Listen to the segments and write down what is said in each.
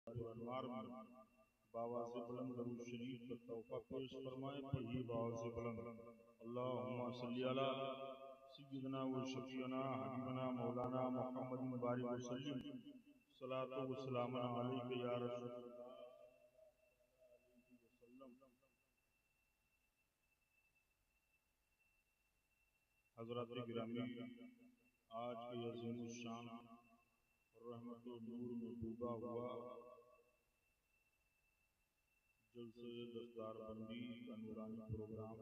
अनवार में बाबा से बुलंद दरूद शरीफ का तोहफा पेश फरमाए। पढ़िए बाबा से बुलंद अल्लाहुम्मा सल्ली अला सय्यिदना व शफीअना हबीबना मौलाना मुहम्मद बारिक वसल्लम सलातो व सलामन अलैका या रसूलल्लाह वसल्लम। हज़रात गिरामी, आज के अज़ीम शान रहमत व नूर में डूबा हुआ जलसे दस्तार बंदी का नूरानी प्रोग्राम,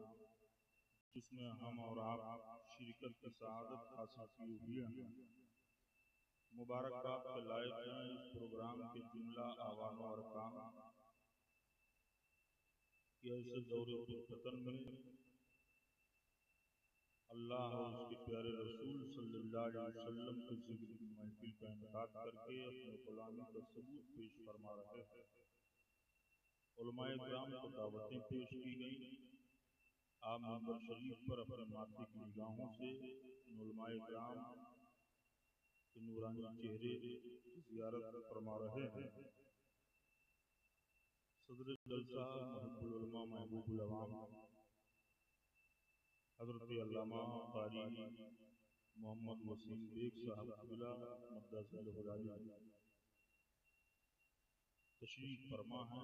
जिसमें हम और आप शिरकत की सआदत हासिल किए हुए हैं, मुबारकबाद के लायक हैं। इस प्रोग्राम के जुमला आवान और काम कि ऐसे दौरे फतन में अल्लाह और उसके प्यारे रसूल सल्लल्लाहु अलैहि वसल्लम के जिक्र की महफिल का इनेकाद करके अपने गुलामी का सबूत पेश फरमा रहे हैं। उलमाए किराम को दावतें पेश की गई। आप मंबर शरीफ पर अपने माथे की निगाहों से उलमाए किराम के नूरानी चेहरे की ज़ियारत फरमा रहे हैं। सदर जलसा मुहिब्बुल उलमा महबूबुल अवाम हज़रत अल्लामा कारी मोहम्मद वसीम बेग साहब क़िबला मद्दसल्लहु अलैहि तशरीफ फरमा है,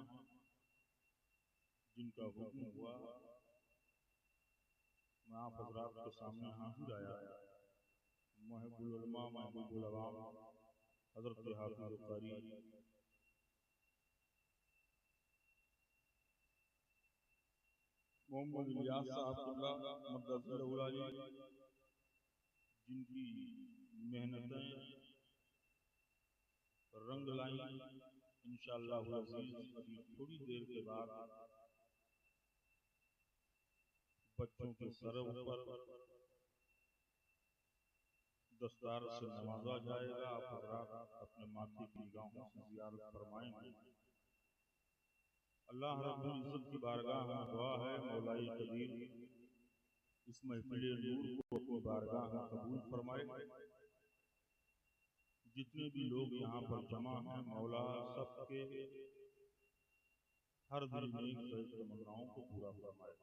जिनका हुक्म हुआ मैं आप हज़रात के सामने हाजिर आया। मुहिब्बुल उलमा महबूबुल अवाम हज़रत हाफ़िज़ कारी मोहम्मद इलियास साहब क़िबला मद्दसल्लहु अलैहि, जिनकी मेहनतें रंग लाई। इंशाअल्लाह अज़ीज़ अभी थोड़ी देर के बाद बच्चों के सर ऊपर दस्तार से नवाजा जाएगा। आप हज़रात अपने माथे की निगाहों से ज़ियारत फरमाएंगे। अल्लाह रब्बुल इज़्ज़त की बारगाह में दुआ है, मौलाए कदीर इस महफिल नूर को अपनी बारगाह में कबूल फरमाए। जितने भी लोग यहाँ पर जमा हैं, मौला सबके हर दिल में ख्वाहिश तमन्नाओं को पूरा फरमाए।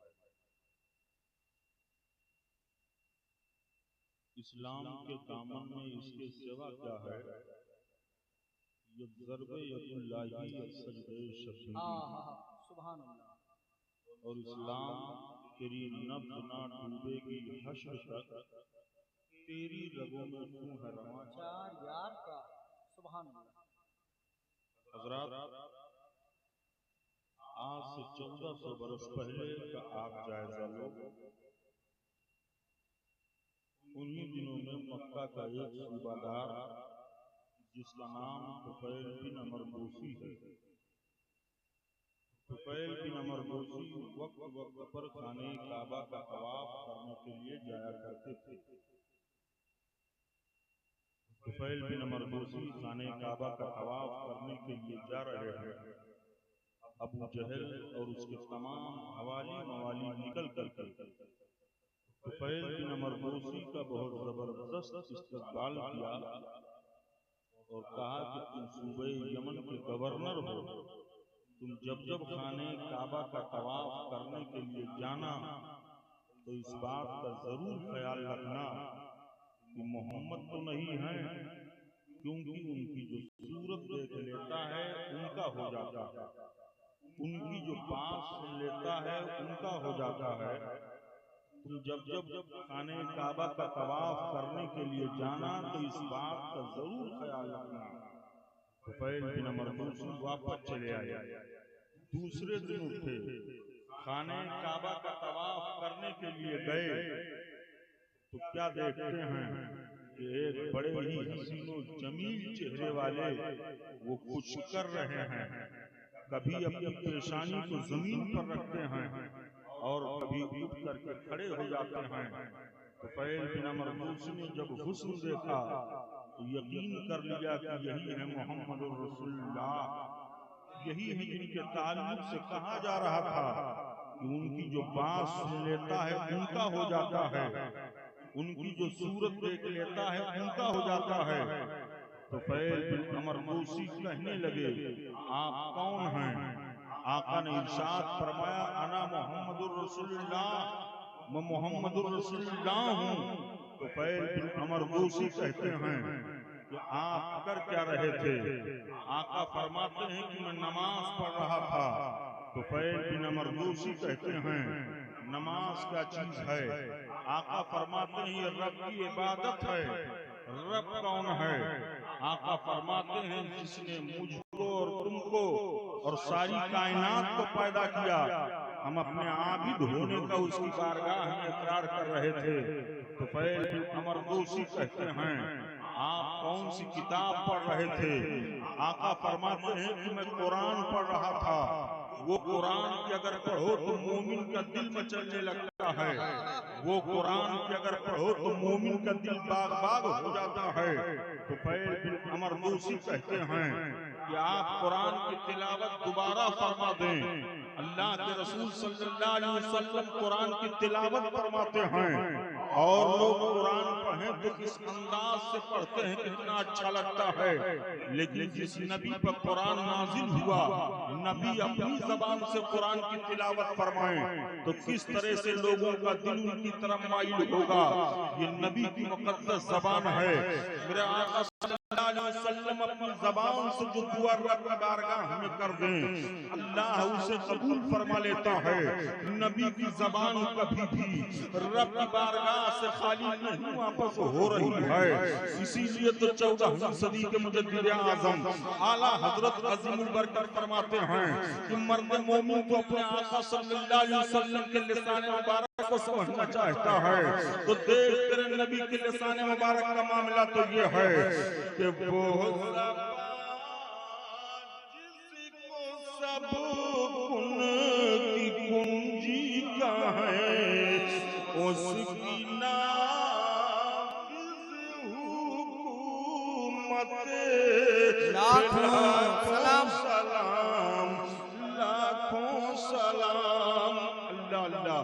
इस्लाम के दामन में इसके सिवा क्या है, ये ज़र्बे यदुल्लाही सजदे शबीरी। सुभान अल्लाह। और इस्लाम तेरी नब्ज़ ना डूबेगी हश्र तक, तेरी रगों में खून है रवां चार यार का। सुभान अल्लाह। हज़रात, आज से 1400 बरस पहले का आप जायजा लो। उन्हीं दिनों में मक्का का एक सूबादार, जिसका नाम तुफैल बिन अमर दोसी है, तुफैल बिन अमर दोसी वक्त वक्त पर खाने काबा का तवाफ करने के लिए जाया करते थे। तुफैल बिन अमर दोसी खाने काबा का तवाफ करने के लिए जा रहे हैं। अबू जहल और उसके तमाम हवाली मवाली निकल कर तुफैल बिन अमर दोसी का बहुत जबरदस्त इस्तकबाल किया और कहा कि तुम सूबे यमन के गवर्नर हो, तुम जब जब खाने काबा का तवाफ करने के लिए जाना तो इस बात का जरूर ख्याल रखना कि मोहम्मद तो नहीं है, क्योंकि उनकी जो सूरत देख लेता है उनका हो जाता है, उनकी जो पास सुन लेता है उनका हो जाता है। तुम जब जब खाने काबा का तवाफ करने के लिए जाना तो इस बात का जरूर ख्याल रखना। तुफैल बिन अमर दोसी वापस चले आए। दूसरे दिन उठे, खाने काबा का तवाफ करने के लिए गए तो क्या देखते हैं कि एक बड़े ही हसीनो जमील चेहरे वाले वो कुछ कर रहे हैं। कभी अपनी पेशानी को जमीन पर रखते हैं और कभी उठ करके खड़े हो जाते हैं। तुफैल बिन अमर दोसी ने जब हुस्न देखा तो यकीन कर लिया कि यही है मोहम्मद रसूलुल्लाह, यही है जिनके ताल्लुक से कहा जा रहा था कि उनकी जो बात सुन लेता है उनका हो जाता है, उनकी जो सूरत देख लेता है उनका हो जाता है। तुफैल बिन अमर दूसी कहने लगे, आप कौन हैं? आका ने इरशाद फरमाया, अना मोहम्मदुर रसूलुल्लाह, मैं मोहम्मदुर रसूलुल्लाह हूँ। तुफैल बिन अमर दूसी कहते हैं कि आप कर क्या रहे थे? आका फरमाते हैं कि मैं नमाज पढ़ रहा था। तुफैल बिन अमर दूसी कहते हैं, नमाज क्या चीज है? आका फरमाते हैं ये रब की इबादत है। रब कौन है? आका फरमाते हैं जिसने मुझको और तुमको और सारी कायनात को पैदा किया। हम अपने आबिद होने का उसकी बारगाह में इकरार कर रहे थे। तुफैल बिन अमर दूसी कहते हैं, आप कौन सी किताब पढ़ रहे थे? आका फरमाते हैं कि मैं कुरान पढ़ रहा था। वो कुरान की अगर पढ़ो तो मोमिन का दिल मचलने लगता है। वो कुरान की अगर पढ़ो तो मोमिन का दिल बाग बाग हो जाता है। तुफैल बिन अमर दूसी कहते हैं कि आप कुरान की तिलावत दोबारा फरमा दें। अल्लाह के रसूल सल्लल्लाहु अलैहि वसल्लम कुरान की तिलावत फरमाते हैं और लोग कुरान पढ़ें तो किस अंदाज से पढ़ते हैं, कितना अच्छा लगता है। लेकिन जिस नबी पर कुरान नाजिल हुआ, नबी अपनी जबान से कुरान की तिलावत फरमाएं तो किस तरह से लोगों का दिल उनकी तरफ माइल होगा। ये नबी की मुकद्दस जबान है। मेरे आका सल्लल्लाहु अलैहि वसल्लम अपनी जबान से जो दुआ रब की बारगाह में कर दें, अल्लाह उसे कबूल फरमा लेता है। नबी की जबान कभी भी रब की बारगाह से खाली नहीं वापस हो रही है। इसीलिए तो 14वीं सदी के मुजद्दिद आज़म आला हजरत अज़ीमुल बरकत फरमाते हैं कि मर्द मोमिन तो अपने आका सल्लल्लाहु अलैहि वसल्लम के लिसान मुबारक को समझना चाहता है तो देख तेरे नबी के लिसान मुबारक का मामला तो ये है कि वो जिसको सब कुन की कुंजी का है, उसकी लाखों सलाम लाखों सलाम। अल्लाह अल्लाह।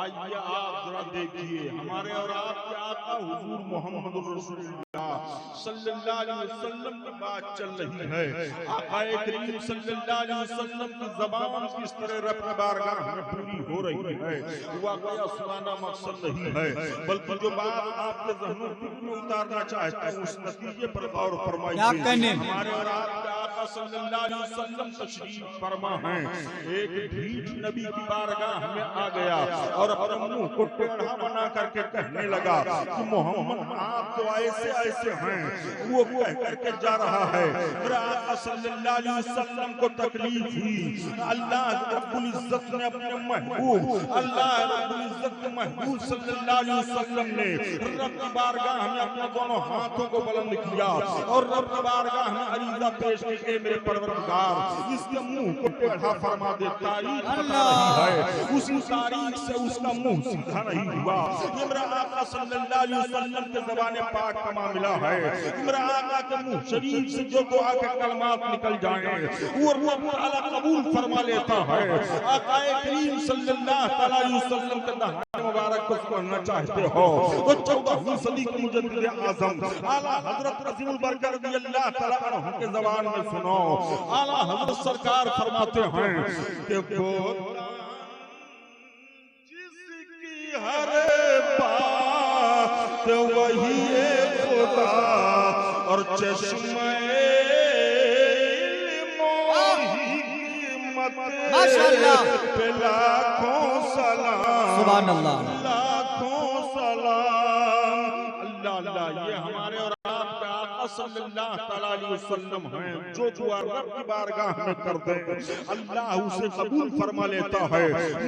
आइए आप जरा देखिए हमारे और आपके आका हुजूर मोहम्मद रसूलुल्लाह सल्लल्लाहु अलैहि वसल्लम की बात चल रही है। आका करीम सल्लल्लाहु अलैहि वसल्लम की ज़बान किस तरह रब की बारगाह में पूरी हो रही है, वाक़या सुनाना मकसद नहीं है, बल्कि जो बात आपके ज़हनों में उतारना चाहता हूँ उस नतीजे पर गौर फरमाइए। हमारे और आपके आका सल्लल्लाहु अलैहि वसल्लम तशरीफ फरमा हैं। एक ढीठ नबी की बारगाह में आ गया और अपने मुंह को टेढ़ा बना करके कहने लगा कि मोहम्मद आप तो ऐसे ऐसे हैं। वो कह करके जा रहा है। मेरे आका सल्लल्लाहु अलैहि वसल्लम को तकलीफ हुई। अल्लाह रब्बुल इज्जत ने अपने महबूब अल्लाह रब्बुल इज्जत के महबूब सल्लल्लाहु अलैहि वसल्लम ने रब की बारगाह में अपने दोनों हाथों को बुलंद किया और रब की बारगाह में अरीज़ा पेश किए, मेरे परवरदिगार इसके मुंह को टेढ़ा फरमा दे। तारीख बता रही है उसी तारीख से उसका मुंह सीधा नहीं हुआ। ये मेरा आका सल्लल्लाहु अलैहि वसल्लम के ज़बान पाक का मामला है। मेरा आका के मुंह शरीफ से जो दुआ के कलमात निकल जाएं वो रब तआला कबूल फरमा लेता है। आका करीम सल्लल्लाहु अलैहि वसल्लम के दहाने मुबारक को सुनना चाहते हो तो 14वीं सदी के मुजद्दिद आज़म आला हजरत अज़ीमुल बरकत रज़ियल्लाहु तआला अन्हु के ज़बान में सुनो। आला हजरत सरकार फरमाते हैं कि वो जिसकी हर बात वही खुदा और चश्मे माशाअल्लाह पे लाखों सलाम सुभान अल्लाह लाखों सलाम। अल्लाह अल्लाह। ये हमारे और आपके आका सल्लल्लाहु अलैहि वसल्लम हैं। जो दुआ रब की बारगाह में कर दे अल्लाह उसे कबूल फरमा लेता है।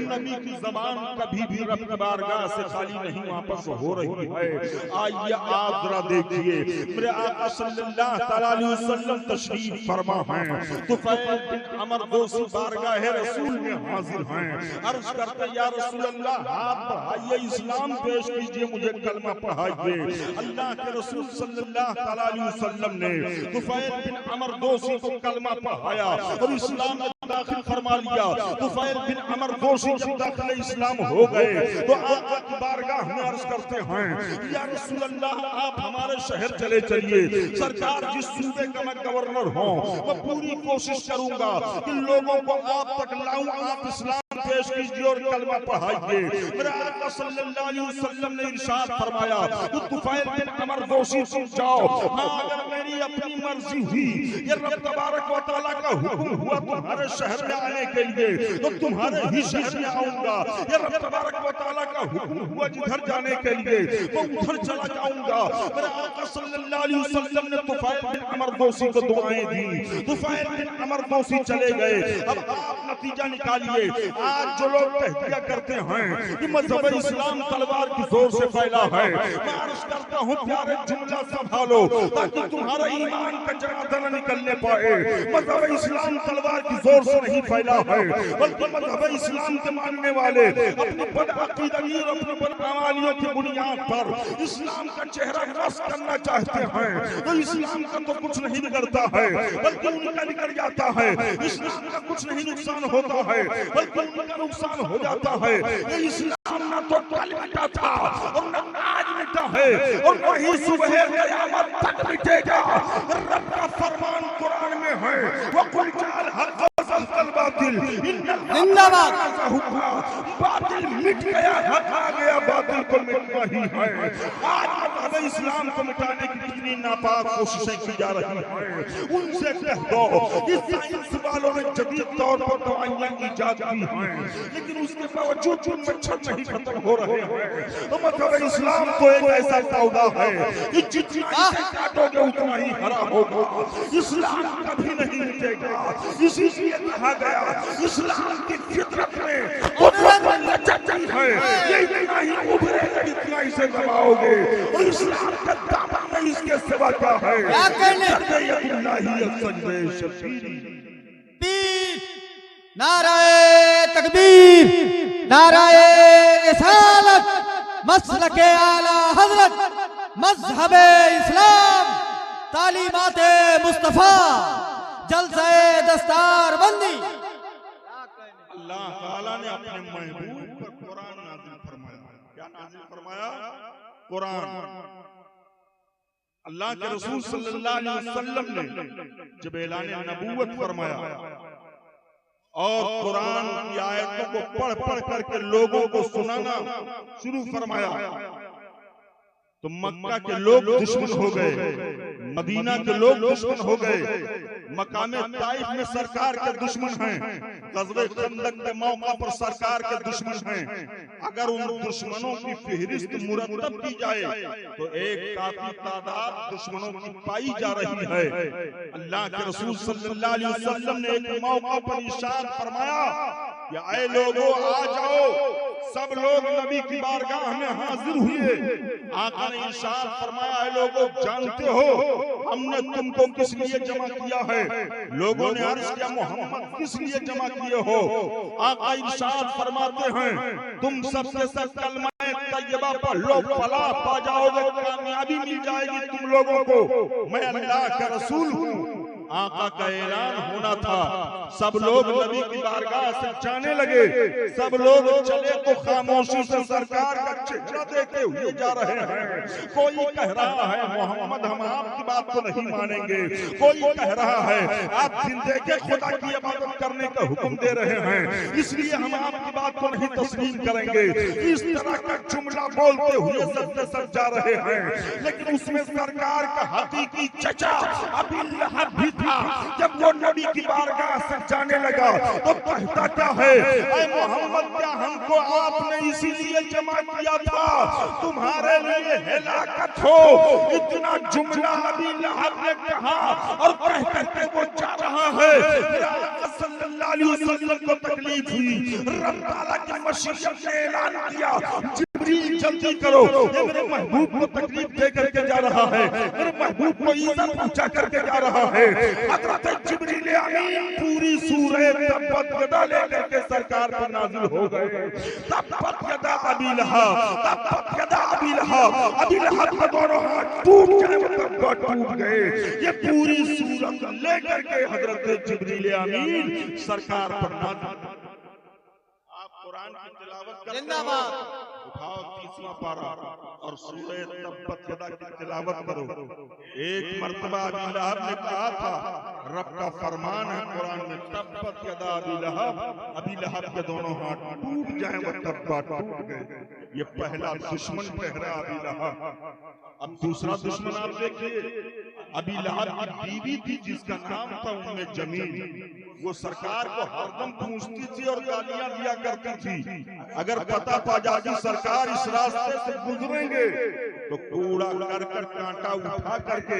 नबी की ज़बान कभी भी रब की बारगाह से खाली नहीं वापस हो रही है। आइए आप जरा देखिए मेरे आका सल्लल्लाहु अलैहि वसल्लम तशरीफ फरमा हैं। तुफैल बिन अमर दोसी बारगाह रसूल में हाजिर हैं। अर्ज करते या रसूल अल्लाह हाथ बढ़ाइए, इस्लाम पेश कीजिए, मुझे कलमा पढ़ाइए। अल्लाह के रसूल सल्लल्लाहु अलैहि वसल्लम ने तुफैल बिन अमर दोसी को कलमा पढ़ाया और इस्लाम में दाखिल फरमा लिया। तुफैल बिन अमर दोसी जब दाखिल इस्लाम हो गए तो आका की बारगाह में अर्ज करते हैं, या रसूल अल्लाह, आप हमारे शहर चले चलिए। सरकार, जिस सूबे का मैं गवर्नर हूँ मैं पूरी कोशिश करूंगा कि लोगों को आप तक लाऊं, आप इस्लाम पेश कीजिए और कलमा पढ़ाइए। मेरे आका सल्लल्लाहु अलैहि वसल्लम ने इरशाद फरमाया, तुफैल बिन अमर दोसी तुम जाओ, हाँ अगर मेरी अपनी मर्जी हुई, ये रब तबारक व तआला का हुक्म हुआ तुम्हारे शहर में आने के लिए तो तुम्हारे ही शहर में आऊंगा। ये रब तबारक व तआला का हुक्म हुआ जिधर जाने के लिए तो उधर चला जाऊंगा। मेरे आका सल्लल्लाहु अलैहि वसल्लम ने तुफैल बिन अमर दोसी को दुआएं दी। तुफैल बिन अमर दोसी चले गए। अब आप नतीजा निकालिए, आज जो लोग तहकीया करते हैं कि मज़हब इस्लाम तलवार की जोर से फैला है, मैं अर्ज करता हूँ प्यारे जुमला संभालो ताकि तुम्हारा ईमान का जनाजा न निकलने पाए। मज़हब इस्लाम तलवार की जोर से नहीं फैला है, बल्कि मज़हब इस्लाम के मानने वाले अपनी बदअकीदगी और अपनी बदअमालियों की बुनियाद पर इस्लाम का चेहरा नस्ब करना चाहते हैं तो इस्लाम का तो कुछ नहीं बिगड़ता है बल्कि उनका बिगड़ जाता है। इस्लाम का कुछ नहीं नुकसान होता है बल्कि उनका नुकसान हो जाता है। ये इस्लाम ना तो कल मिटा था और न आज मिटा है और न ही सुबह क़यामत तक मिटेगा। रब का फरमान कुरान में है, वकुल जाल हक वज़ल बातिल, जिंदाबाद। बातिल मिट गया, हक आ गया, बातिल को मिटना ही है। आज मज़हब इस्लाम को मिटाने की कितनी नापाक कोशिशें की जा रही हैं। उनसे कह दो कि साइंस वालों ने जदीद तौर पर दवाइयां इजाद की हैं, लेकिन उसके बावजूद जो मच्छर नहीं खत्म हो रहे हैं। तो मज़हब इस्लाम तो एक ऐसा पौधा है कि जितना इसे काटोगे उतना ही हरा होगा। इस्लाम कभी नहीं मिटेगा। इसीलिए कहा गया इस्लाम की फितरत में कुदरत लचकती है, ये इतना ही उभरेगा जितना इसे दबाओगे। और इस्लाम का दावा में इसके सिवा क्या है? नाराए तकबीर, नाराए रिसालत, मसलके आला हजरत, मज़हबे इस्लाम, तालीमाते मुस्तफा, जलसे दस्तार बंदी। अल्लाह ताला ने अपने महबूब पर कुरान नाज़िल फरमाया। क्या नाज़िल फरमाया? कुरान। अल्लाह के रसूल सल्लल्लाहु अलैहि वसल्लम ने जब ऐलान नबूवत फरमाया और कुरान की आयतों को पढ़ पढ़ करके लोगों को सुनाना शुरू फरमाया तो मक्का के लोग दुश्मन हो गए, मदीना के लोग दुश्मन हो गए, मकामे ताइफ में सरकार के दुश्मन हैं, ग़ज़वे खंदक के मौका पर सरकार के दुश्मन हैं। अगर उन दुश्मनों की फहरिस्त मुरतब की जाए तो एक काफी तादाद दुश्मनों की पाई जा रही है। अल्लाह के रसूल सल्लल्लाहु अलैहि वसल्लम ने एक मौका पर इरशाद फरमाया, या ऐ लोगों आ जाओ। सब लोग नबी की बारगाह में हाजिर हुए। आका ने इरशाद फरमाया, ऐ लोगों जानते हो हमने तुमको किस लिए जमा किया है? लोगों ने अर्ज किया, मोहम्मद किस लिए जमा किए हो? आका इरशाद फरमाते हैं, तुम सबके सब कलमा तैयबा पढ़ लो, फलाह पा जाओगे, कामयाबी मिल जाएगी तुम लोगों को। मैं अल्लाह का रसूल हूँ। आका का ऐलान होना था, सब लोग नबी की बारगाह से जाने लगे। सब लोग चले तो खामोशी से सरकार का चेहरा देखते हुए जा रहे हैं। कोई कह रहा है मोहम्मद हम आपकी बात को नहीं मानेंगे, कोई कह रहा है आप जिंदे के खुदा की इबादत करने का हुक्म दे रहे हैं इसलिए हम आपकी बात को नहीं तस्लीम करेंगे। इस तरह का जुमला बोलते हुए सबसे सब जा रहे हैं। लेकिन उसमें सरकार का हकीकी चचा अभी लहब भी था। जब वो नबी की बारगाह से जाने लगा तो कहता क्या है, ऐ मोहम्मद क्या हमको आपने इसीलिए जमा किया था तुम्हारे लिए हिलाकत हो? इतना जुमला अभी लहब ने कहा और कह करके वो जा रहा है। सल्लल्लाहु अलैहि वसल्लम को तकलीफ हुई। रब ताला की मशीयत ने ऐलान किया, जिब्रील जल्दी करो, ये मेरे महबूब को तकलीफ दे करके जा रहा है, मेरे महबूब को इज्जत पहुंचा करके जा रहा है। हजरत जिब्रील अमीन पूरी सूरह तब्बत यदा लेकर के सरकार पर नाजिल हो गए। तब्बत यदा अबी लहब, तब्बत यदा अबी लहब, अबी लहब के दोनों हाथ टूट गए, तब्बत टूट गए। ये पूरी सूरत लेकर के हजरत जिब्रील अमीन सरकार पर नाजिल। आप कुरान की तिलावत करते जिंदाबाद। उठाओ 30वां पारा और सूरह तब्बत यदा की तिलावत करो। एक मर्तबा अबी लहब ने कहा था, रब का फरमान है कुरान में, तब्बत यदा अबी लहब, अबी लहब के दोनों हाथ टूट जाए वो तब्बत टूट गए। ये पहला दुश्मन ठहरा अबी लहब। अब दूसरा दुश्मन आप देखिए, अबी लहब की बीवी थी जिसका नाम था उम्मे जमील। वो सरकार को हरदम पूछती थी और गालियां दिया करती थी। अगर पता पा जाती सरकार इस रास्ते से गुजरेंगे तो कूड़ा कर कांटा उठा करके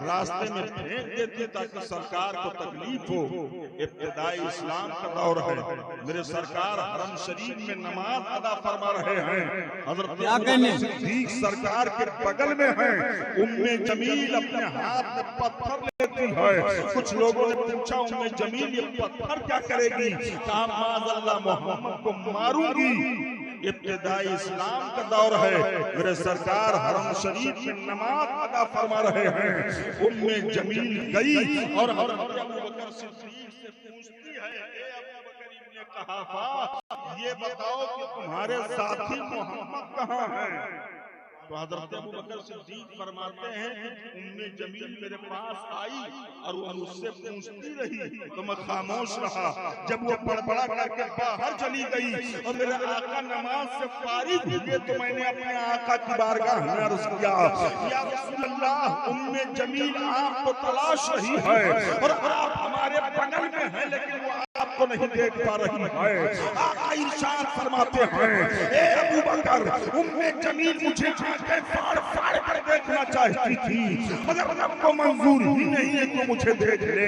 रास्ते में फेंक देती ताकि सरकार को तकलीफ हो। इब्तिदाई इस्लाम का दौर है, मेरे सरकार हरम शरीफ में नमाज अदा फरमा रहे हैं। हजरत सिद्दीक सरकार के बगल में है। उम्मे जमील अपने हाथ में पत्थर लेती है। कुछ लोगों ने पूछा, उम्मे जमील ये पत्थर क्या करेगी? कहा माज़अल्लाह मोहम्मद को मारूंगी। इब्तिदाई इस्लाम का दौर है, मेरे सरकार हरम शरीफ में नमाज अदा फरमा रहे हैं। उम्मे जमील गई और हजरत अबू बकर सिद्दीक से पूछती है, ए अबू बकर इब्ने कहाफा, ये बताओ कि तुम्हारे साथी मोहम्मद कहाँ हैं? तो हजरत अबू बकर सिद्दीक फरमाते हैं कि उम्मे जमील मेरे पास आई और वो मुझसे पूछती रही तो मैं खामोश रहा। जब वो बड़बड़ा करके बाहर चली गई और मेरे आका नमाज से फारिग हुए तो मैंने अपने आका की बारगाह में अर्ज किया, या रसूल अल्लाह, उम्मे जमील आपको तलाश रही है और आप हमारे बगल में हैं, लेकिन वो आपको नहीं देख पा रही है। आका इरशाद फरमाते हैं, ए अबू बकर, उम्मे जमील मुझे फाड़ फाड़ कर देखना चाहती थी, मगर रब को मंजूर ही नहीं है कि मुझे देख ले।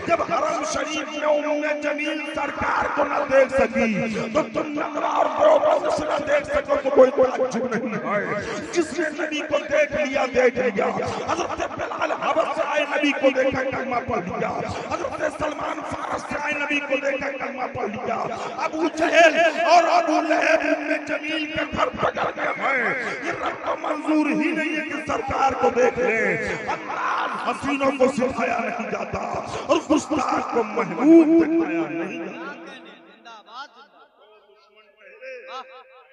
जब हरम शरीफ में उम्मे जमील सरकार को न देख सकी तो तुम नकरा और बरोबर से न देख सको तो कोई ताज्जुब नहीं है। जिसने नबी को देख लिया देख लिया। हजरत बिलाल हबश से आए नबी को देखा कलमा पढ़ लिया। हजरत सलमान फारस से आए नबी को देखा कलमा पढ़ लिया। अबू जहल और अबू लहब उम्मे जमील के घर पकड़ गए हैं। ये रब को मंजूर ही नहीं है कि सरकार को देख ले। अंदाज हसीनों को सिखाया नहीं जाता और गुस्ताख को महबूब दिखाया नहीं जाता।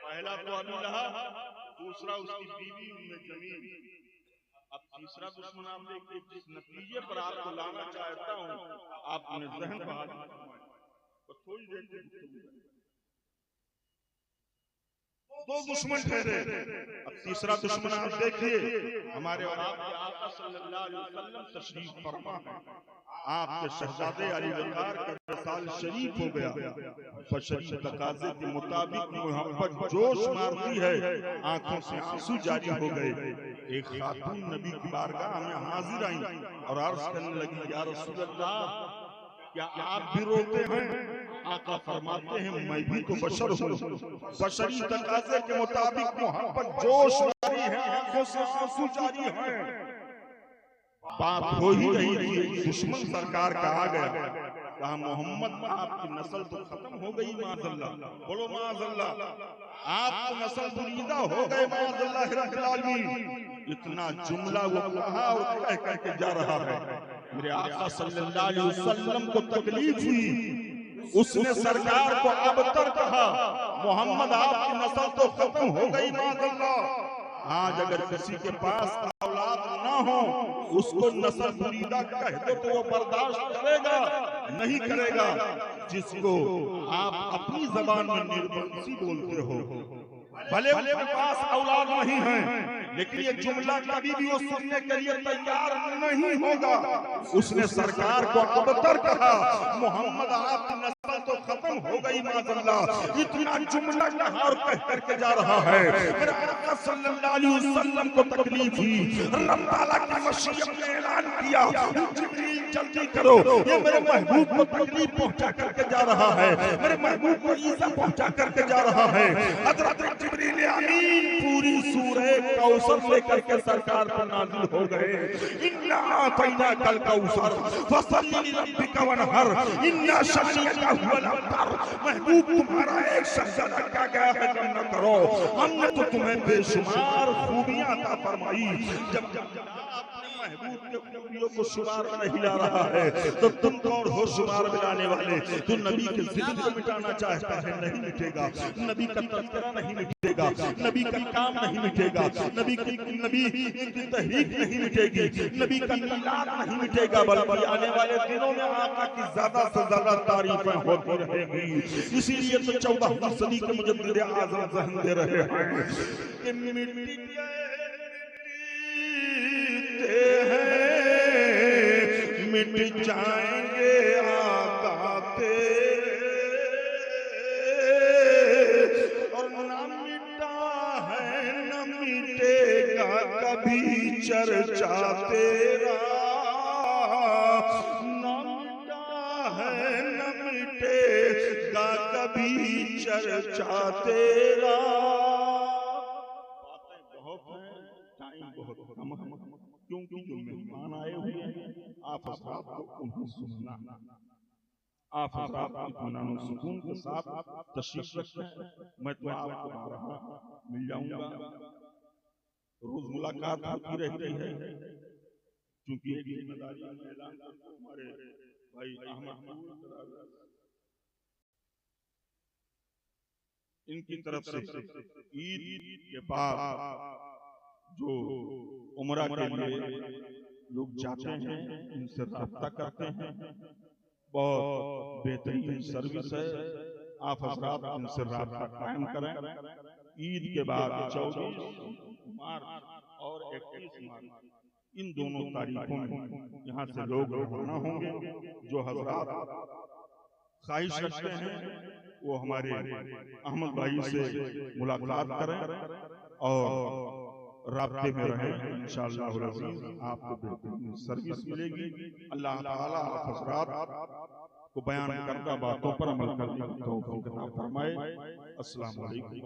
पहला तो अबू लहब, दूसरा उसकी बीवी उम्मे जमील। अब तीसरा दुश्मन आप देखिए, जिस नतीजे पर आपको लाना चाहता हूँ आपने जहन बहा तो थोड़ी देर दो दुश्मन ठहरे। अब तीसरा दुश्मन आप देखिए, हमारे और आपके आका सल्लल्लाहु अलैहि वसल्लम तशरीफ फरमा है। आपके शहजादे अली वकार का विसाल शरीफ हो गया। बशरी तकाजे के मुताबिक मोहब्बत जोश मारती है, आंखों से आंसू जारी हो गए। एक खातून नबी की बारगाह में हाजिर आई और अर्ज करने लगी, या रसूल अल्लाह, क्या आप भी रोते हैं? आका फरमाते हैं, मैं भी तो बशर हूँ। बशरी तकाजे के मुताबिक मोहब्बत जोश जारी है, आंखों से आंसू जारी है। बात हो ही रही थी, दुश्मन सरकार का आ गया। कहा, मोहम्मद आपकी नस्ल तो खत्म हो गई, माज़अल्लाह। बोलो माज़अल्लाह, आपकी नस्ल बुरीदा हो गए, माज़अल्लाह रब्बिल आलमीन। इतना जुमला वो कहा और कह कह के जा रहा है। मेरे आका सल्लल्लाहु अलैहि वसल्लम को तकलीफ हुई। उसने सरकार को अबतर कहा, मोहम्मद आपकी नस्ल तो खत्म हो गई, माज़अल्लाह। आज अगर किसी के पास औलाद ना हो, उसको नस्ल बुरीदा कह दो तो वो बर्दाश्त करेगा? नहीं करेगा। जिसको आप अपनी जबान में निर्बंसी बोलते हो, भले उनके पास औलाद नहीं है, लेकिन ये जुमला कभी भी वो सुनने के लिए तैयार नहीं होगा। उसने सरकार को अबतर कहा, मोहम्मद आपकी नस्ल तो खत्म हो गई, माज़अल्लाह। इतना जुमला कहा और कह करके जा रहा है। मेरे आका सल्लल्लाहु अलैहि वसल्लम को तकलीफ हुई। अल्लाह ताला की मशीयत ने ऐलान किया, जिब्रील जल्दी करो, ये मेरे महबूब को तकलीफ पहुंचा करके जा रहा है, मेरे महबूब को ईज़ा पहुंचा करके जा रहा है। हजरत जिब्रील अमीन पूरी सूरह कौसर लेकर के सरकार पर नाज़िल हो गए। इन्ना आतैना कल कौसर फसल्लि लिरब्बिका वनहर इन्ना शानिअका हुवल अबतर। महबूब तुम्हारा एक शख्स रखा गया है, गम न करो, हमने तो तुम्हें बेशुमार खूबियां अता फरमाई। जब अपने महबूब के खूबियों को शुमार नहीं ला रहा है तो तुम कौन हो शुमार मिलाने वाले? तू नबी के जिक्र को मिटाना चाहता है, नहीं मिटेगा। नबी का तज़किरा नहीं मिटेगा, नबी का काम नहीं मिटेगा, नबी की तहरीक नहीं मिटेगी, नबी का मिलाद नहीं मिटेगा, बल्कि आने वाले दिनों में आका की ज्यादा से ज्यादा तारीफें होती रहेंगी। इसीलिए तो 14वीं सदी के मुजद्दिद आज़म ज़हन दे रहे हैं कि मिट्टी मिट जाएंगे आका तेरे, और ना मिटा है न मिटेगा कभी चर्चा तेरा, ना मिटा है न मिटेगा कभी चर्चा तेरा। बातें बहुत हैं, टाइम बहुत कम है, क्योंकि जो मेहमान आए हुए हैं आप हज़रात को उन्हें सुनना, आप हज़रात इत्मीनान और सुकून के साथ तशरीफ रखें। मैं तो आपको बारहा मिल जाऊंगा, रोज मुलाकात होती रहती है, क्योंकि एक जिम्मेदारी ऐलान करके हमारे भाई अहमद इनकी तरफ से ईद के बाद जो उम्रा के लिए लोग जाते हैं, इनसे राब्ता करते हैं, बहुत बेहतरीन सर्विस है। आप हज़रात इनसे राब्ता कायम करें। ईद के बाद 24 मार्च और 31 मार्च इन दोनों तारीखों में यहाँ से लोग रवाना होंगे। जो हज़रात ख्वाहिश रखते हैं वो हमारे अहमद भाई से मुलाकात करें और राब्ते में रहें। इंशाअल्लाह आपको बेहतरीन सर्विस मिलेगी। अल्लाह ताला आप हज़रात को बयान करदा बातों पर अमल करने की तौफीक अता फरमाए। अस्सलामु अलैकुम।